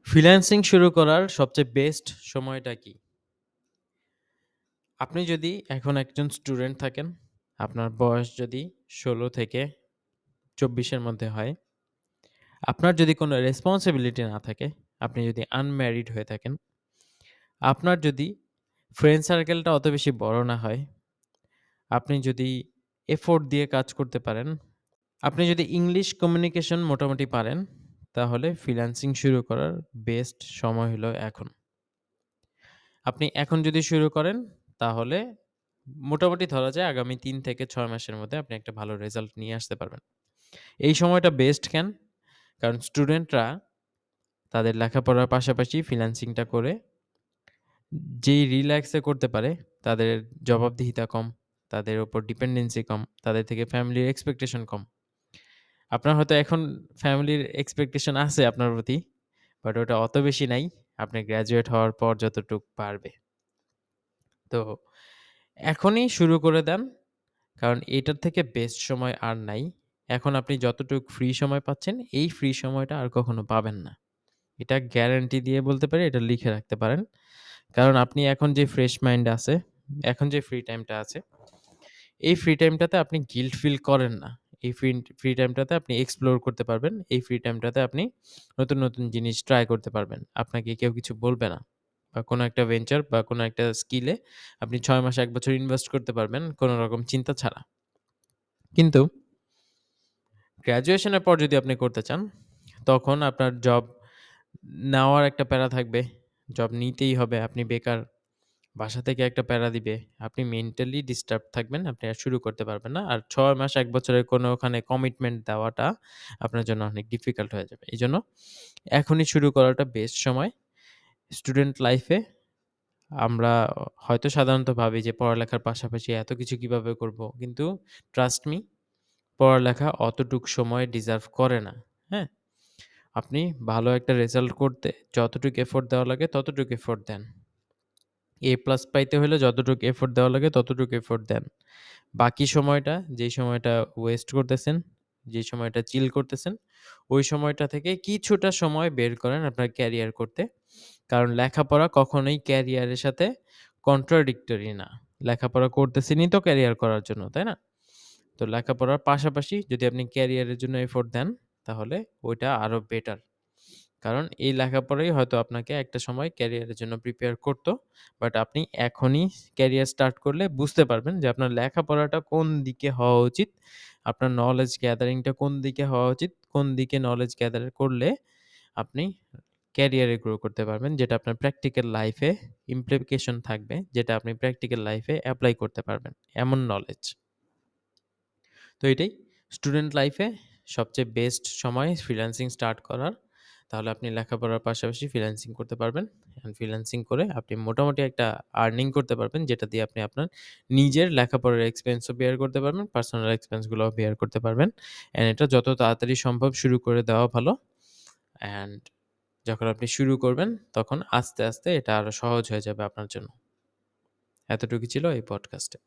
Freelancing শুরু করার সবচেয়ে বেস্ট সময়টা কি? আপনি যদি এখন একজন স্টুডেন্ট থাকেন, আপনার বয়স যদি ১৬ থেকে ২৪ এর মধ্যে হয়, আপনার যদি কোনো রেসপনসিবিলিটি না থাকে, আপনি যদি আনম্যারিড হয়ে থাকেন, আপনার যদি ফ্রেন্ড সার্কেলটা অত বেশি বড় না হয়, আপনি যদি এফোর্ট দিয়ে কাজ করতে পারেন, আপনি যদি ইংলিশ কমিউনিকেশন মোটামুটি পারেন, তাহলে ফ্রিল্যান্সিং শুরু করার বেস্ট সময় হলো এখন। আপনি এখন যদি শুরু করেন, তাহলে মোটামুটি ধরা যায় আগামী ৩ থেকে ৬ মাসের মধ্যে আপনি একটা ভালো রেজাল্ট নিয়ে আসতে পারবেন। এই সময়টা বেস্ট কেন? কারণ স্টুডেন্টরা তাদের লেখাপড়ার পাশাপাশি ফ্রিল্যান্সিংটা করে যেই রিল্যাক্সে করতে পারে, তাদের জবাবদিহিতা কম, তাদের উপর ডিপেন্ডেন্সি কম, তাদের থেকে ফ্যামিলির এক্সপেকটেশন কম। আপনার হয়তো এখন ফ্যামিলির এক্সপেকটেশন আছে আপনার প্রতি, বাট ওটা অত বেশি নাই। আপনি গ্র্যাজুয়েট হওয়ার পর যতটুক পারবে। তো এখনই শুরু করে দেন। কারণ এটার থেকে বেস্ট সময় আর নাই। এখন আপনি যতটুক ফ্রি সময় পাচ্ছেন, এই ফ্রি সময়টা আর কখনো পাবেন না। এটা গ্যারান্টি দিয়ে বলতে পারি, এটা লিখে রাখতে পারেন। কারণ আপনি এখন যে ফ্রেশ মাইন্ড আছে, এখন যে ফ্রি টাইমটা আছে, এই ফ্রি টাইমটাতে আপনি গিল্ট ফিল করেন না। এই ফ্রি টাইমটাতে আপনি এক্সপ্লোর করতে পারবেন। এই ফ্রি টাইমটাতে আপনি নতুন, নতুন জিনিস ট্রাই করতে পারবেন। আপনাকে কেউ কিছু বলবে না। বা কোনো একটা ভেঞ্চার বা কোনো একটা স্কিলে আপনি ৬ মাস ১ বছর ইনভেস্ট করতে পারবেন কোনো রকম চিন্তা ছাড়া। কিন্তু গ্র্যাজুয়েশনের পর যদি আপনি করতে চান, তখন আপনার জব নেওয়ার একটা প্যারা থাকবে। জব নিতেই হবে। আপনি বেকার। বাসা থেকে একটা প্যারা দিবে। আপনি মেন্টালি ডিস্টার্ব থাকবেন। আপনি আর শুরু করতে পারবেন না। আর ৬ মাস ১ বছরের কোনো ওখানে কমিটমেন্ট দেওয়াটা আপনার জন্য অনেক ডিফিকাল্ট হয়ে যাবে। এজন্য এখনই শুরু করাটা বেস্ট সময়। স্টুডেন্ট লাইফে আমরা হয়তো সাধারণত ভাবি যে পড়ালেখার পাশাপাশি এত কিছু কিভাবে করব? কিন্তু ট্রাস্ট মি, পড়ালেখা অতটুক সময় ডিজার্ভ করে না। হ্যাঁ? আপনি ভালো একটা রেজাল্ট করতে যতটুকু এফোর্ট দেওয়া লাগে ততটুকু এফোর্ট দেন। এ প্লাস পাইতে হলে যতটুকু এফোর্ট দেওয়া লাগে ততটুকু এফোর্ট দেন। বাকি সময়টা, যেই সময়টা ওয়েস্ট করতেছেন, যেই সময়টা চিল করতেছেন, ওই সময়টা থেকে কিছুটা সময় বের করেন আপনার ক্যারিয়ার করতে। কারণ লেখাপড়া কখনোই ক্যারিয়ারের সাথে কন্ট্রাডিক্টরি না। লেখাপড়া করতেছেনই তো ক্যারিয়ার করার জন্য, তাই না? তো লেখাপড়ার পাশাপাশি যদি আপনি ক্যারিয়ারের জন্য এফোর্ট দেন, তাহলে ওইটা আরো বেটার। কারণ এই লেখাপড়াই হয়তো আপনাকে একটা সময় ক্যারিয়ারের জন্য প্রিপেয়ার করতো। বাট আপনি এখনই ক্যারিয়ার স্টার্ট করলে বুঝতে পারবেন যে আপনার লেখাপড়াটা কোন দিকে হওয়া উচিত, আপনার নলেজ গ্যাদারিংটা কোন দিকে হওয়া উচিত, কোন দিকে নলেজ গ্যাদার করলে আপনি ক্যারিয়ারে গ্রো করতে পারবেন, যেটা আপনার প্র্যাকটিক্যাল লাইফে ইমপ্লিকেশন থাকবে, যেটা আপনি প্র্যাকটিক্যাল লাইফে এপ্লাই করতে পারবেন। এমন নলেজ। তো এটাই স্টুডেন্ট লাইফে সবচেয়ে বেস্ট সময় ফ্রিল্যান্সিং স্টার্ট করার। তাহলে আপনি লেখাপড়ার পাশাপাশি ফ্রিল্যান্সিং করতে পারবেন। অ্যান্ড ফ্রিল্যান্সিং করে আপনি মোটামুটি একটা আর্নিং করতে পারবেন, যেটা দিয়ে আপনি আপনার নিজের লেখাপড়ার এক্সপেন্সও বেয়ার করতে পারবেন, পার্সোনাল এক্সপেন্সগুলোও বেয়ার করতে পারবেন। অ্যান্ড এটা যত তাড়াতাড়ি সম্ভব শুরু করে দেওয়া ভালো। অ্যান্ড যখন আপনি শুরু করবেন, তখন আস্তে, আস্তে এটা আরো সহজ হয়ে যাবে আপনার জন্য। এতটুকু ছিল এই পডকাস্টে।